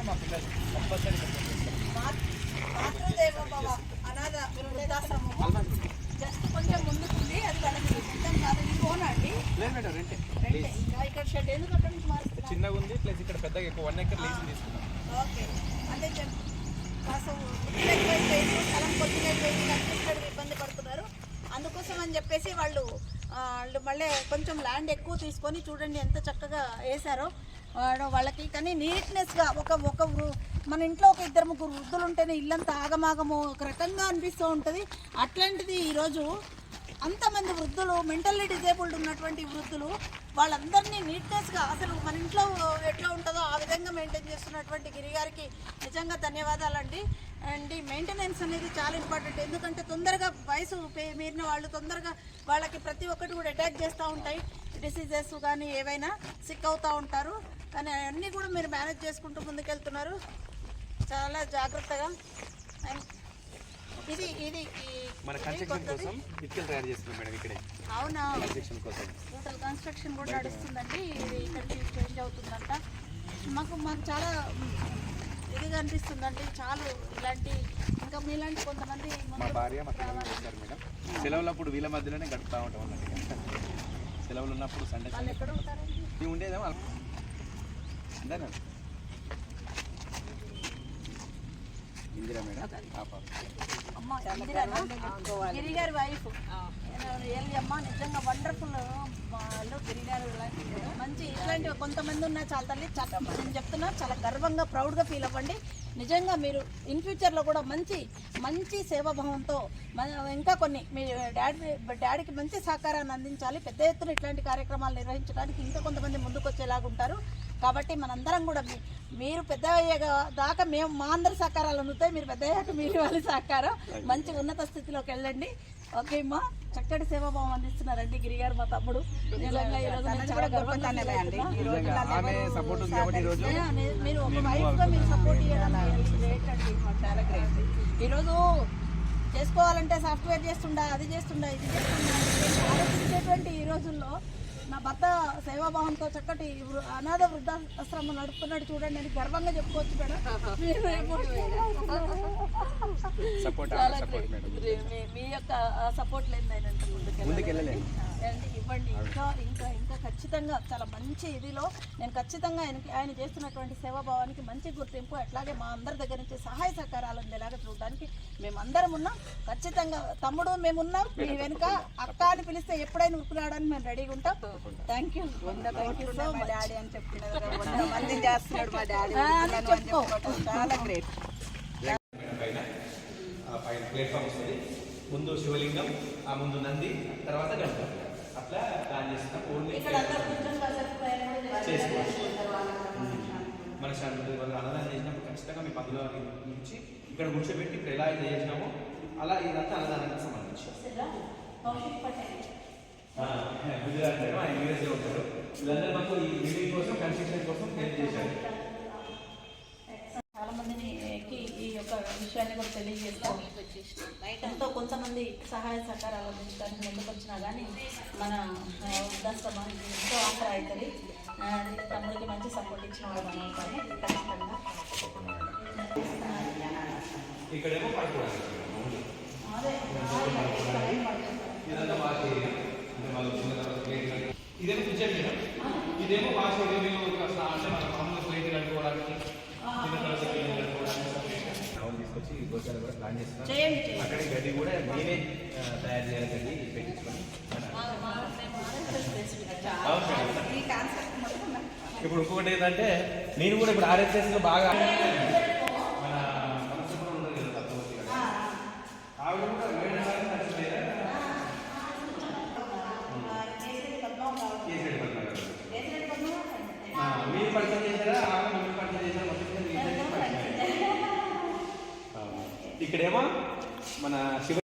మా పిల్లలు కంపల్సరీ అనాథ వృద్ధాశ్రమం జస్ట్ కొంచెం ముందుకుంది, అది వాళ్ళకి సిద్ధం కాదు. ఇది ఓనా అండి? లేదు మేడం, రెంటే. ఇంకా ఇక్కడ షెడ్ ఎందుకు అక్కడ నుంచి మారుస్తుంది? చిన్నగా ఉంది ప్లస్ ఇక్కడ పెద్దగా ఎక్కువ 1 ఎకర్ లీజ్ తీసుకున్నాం. ఓకే, అంటే కాస్త ఎక్కువైపోయింది, స్థలం కొద్దిగా అయిపోయింది, కన్స్ట్రక్షన్ ఇబ్బంది పడుతున్నారు. అందుకోసం అని చెప్పేసి వాళ్ళు మళ్ళీ కొంచెం ల్యాండ్ ఎక్కువ తీసుకొని చూడండి ఎంత చక్కగా వేశారో వాళ్ళకి. కానీ నీట్నెస్గా ఒక మన ఇంట్లో ఒక 2-3 వృద్ధులు ఉంటేనే ఇల్లంతా ఆగమాగము ఒక రకంగా అనిపిస్తూ ఉంటుంది. అట్లాంటిది ఈరోజు అంతమంది వృద్ధులు, మెంటల్లీ డిజేబుల్డ్ ఉన్నటువంటి వృద్ధులు, వాళ్ళందరినీ నీట్నెస్గా అసలు మన ఇంట్లో ఎట్లా ఉంటుందో ఆ విధంగా మెయింటైన్ చేస్తున్నటువంటి గిరి గారికి నిజంగా ధన్యవాదాలండి. అండ్ ఈ మెయింటెనెన్స్ అనేది చాలా ఇంపార్టెంట్. ఎందుకంటే తొందరగా వయసు మీరిన వాళ్ళు తొందరగా వాళ్ళకి ప్రతి ఒక్కటి కూడా అటాక్ చేస్తూ ఉంటాయి. డిసీజెస్ కానీ ఏవైనా సిక్ అవుతూ ఉంటారు. కానీ అన్నీ కూడా మీరు మేనేజ్ చేసుకుంటూ ముందుకెళ్తున్నారు చాలా జాగ్రత్తగా. ఇది మన కన్స్ట్రక్షన్ కోసం ఇటుకలు తయారు చేస్తున్నాం మేడం ఇక్కడే. అవునా, కన్స్ట్రక్షన్ కోసం టోటల్ కన్స్ట్రక్షన్ కూడా నడుస్తుందండి. ఇది ఇక్కడికి చేంజ్ అవుతుందంట. మాకు చాలా ఇదిగా అనిపిస్తుందండి. చాలు ఇలాంటి ఇంకా మీలాంటి కొంతమంది. మా భార్య మా పిల్లలు చేస్తారు మేడం. సెలవులప్పుడు వీళ్ళ మధ్యలోనే గడుపుతూ ఉంటాం అన్నట్టు. సెలవులు ఉన్నప్పుడు సండే వాళ్ళు ఎక్కడ ఉంటారండి? మేము ఉండేదేమో అంతేనా ఇందిరా మేడం. అమ్మ ఇందిరానా? గిరి గారి వైఫ్ అమ్మ. నిజంగా వండర్ఫుల్ వాళ్ళు గిరి గారు. మంచి ఇట్లాంటి కొంతమంది ఉన్నా చాలా తల్లి. నేను చెప్తున్నా చాలా గర్వంగా ప్రౌడ్గా ఫీల్ అవ్వండి. నిజంగా మీరు ఇన్ ఫ్యూచర్లో కూడా మంచి సేవాభావంతో ఇంకా కొన్ని మీ డాడీకి మంచి సహకారాన్ని అందించాలి. పెద్ద ఎత్తున ఇట్లాంటి కార్యక్రమాలు నిర్వహించడానికి ఇంకా కొంతమంది ముందుకు వచ్చేలాగుంటారు. కాబట్టి మనందరం కూడా మీరు పెద్ద అయ్యాక దాకా మా అందరి సహకారాలు అందుతాయి. మీరు పెద్ద అయ్యాక మీరు వాళ్ళ సహకారం మంచి ఉన్నత స్థితిలోకి వెళ్ళండి. ఓకే అమ్మా, చక్కటి సేవాభావం అందిస్తున్నారండి గిరిగారు మా తమ్ముడు. నిజంగా ఈరోజు మీరు ఒక వైఫ్గా మీరు సపోర్ట్ చేయడానికి గ్రేట్ అండి, చాలా గ్రేట్. ఈరోజు చేసుకోవాలంటే సాఫ్ట్వేర్ చేస్తుండా, అది చేస్తుండా, ఇది చేస్తుండా ఆలోచించేటువంటి ఈ రోజుల్లో నా భర్త సేవాభావంతో చక్కటి అనాథ వృద్ధాశ్రమం నడుపుతున్నాడు చూడండి అని గర్వంగా చెప్పుకోవచ్చు మేడం. మీ యొక్క సపోర్ట్ లేదంటే ముందుకెళ్ళండి, ఇవ్వండి. ఇంకా ఖచ్చితంగా చాలా మంచి ఇదిలో నేను ఖచ్చితంగా ఆయన చేస్తున్నటువంటి సేవాభావానికి మంచి గుర్తింపు, అట్లాగే మా అందరి దగ్గర నుంచి సహాయ సహకారాలు ఉండేలాగా చూడడానికి మేమందరం ఉన్నాం. ఖచ్చితంగా తమ్ముడు మేమున్నాం, మీ వెనుక అక్క అని పిలిస్తే ఎప్పుడైనా ఉరుకులాడని మేము రెడీగా ఉంటాం. Thank you so much. Daddy అని చెప్పుకో, చాలా గ్రేట్. ప్లాట్ఫామ్ వస్తుంది, ముందు శివలింగం, ఆ ముందు నంది, తర్వాత గణపతి. అట్లా ప్లాన్ చేస్తాం. మన శాంతి అన్నదానం చేసినప్పుడు ఖచ్చితంగా మీ పందులో నుంచి ఇక్కడ కూర్చోబెట్టి ఇప్పుడు ఎలా అయితే చేసినామో అలా ఇదంతా అన్నదానానికి సంబంధించి. గుజరాత్ మేడం, ఆయన యూఎస్ఏ ఉంటారు. వీళ్ళందరూ మాకు ఈ బిల్డింగ్ కోసం కన్స్ట్రక్షన్ కోసం హెల్ప్ చేశారు. చాలా మందిని ఈ యొక్క విషయాన్ని కూడా తెలియజేస్తాం. ఎంతో కొంతమంది సహాయ సహకారాలు అందించడానికి ముందుకు వచ్చినా కానీ మన వృద్ధాశ్రమానికి ఎంతో ఆసరా అవుతుంది. తమ్ముడికి మంచి సపోర్ట్ ఇచ్చిన వాళ్ళు అవుతాను ఖచ్చితంగా. ఇక్కడేమో ఇదేమో కిచెన్ మేడం, ఇదేమో వాష్ అంటే మన మామూలు ప్లేట్ కట్టుకోవడానికి తీసుకొచ్చి గోశాల కూడా ప్లాన్ చేస్తున్నాం. అక్కడ గడ్డి కూడా నేనే తయారు చేయాలి, గడ్డి పెట్టించుకొని. ఇప్పుడు ఇంకొకటి ఏంటంటే నేను కూడా ఇప్పుడు ఆర్ఎస్ఎస్లో బాగా మన మనసులో ఉన్నది కదా ఆవిడ కూడా మీరు పరిచయం చేశారా, ఆమె మీరు పరిచయం చేశారా? మొత్తం ఇక్కడేమో మన శివ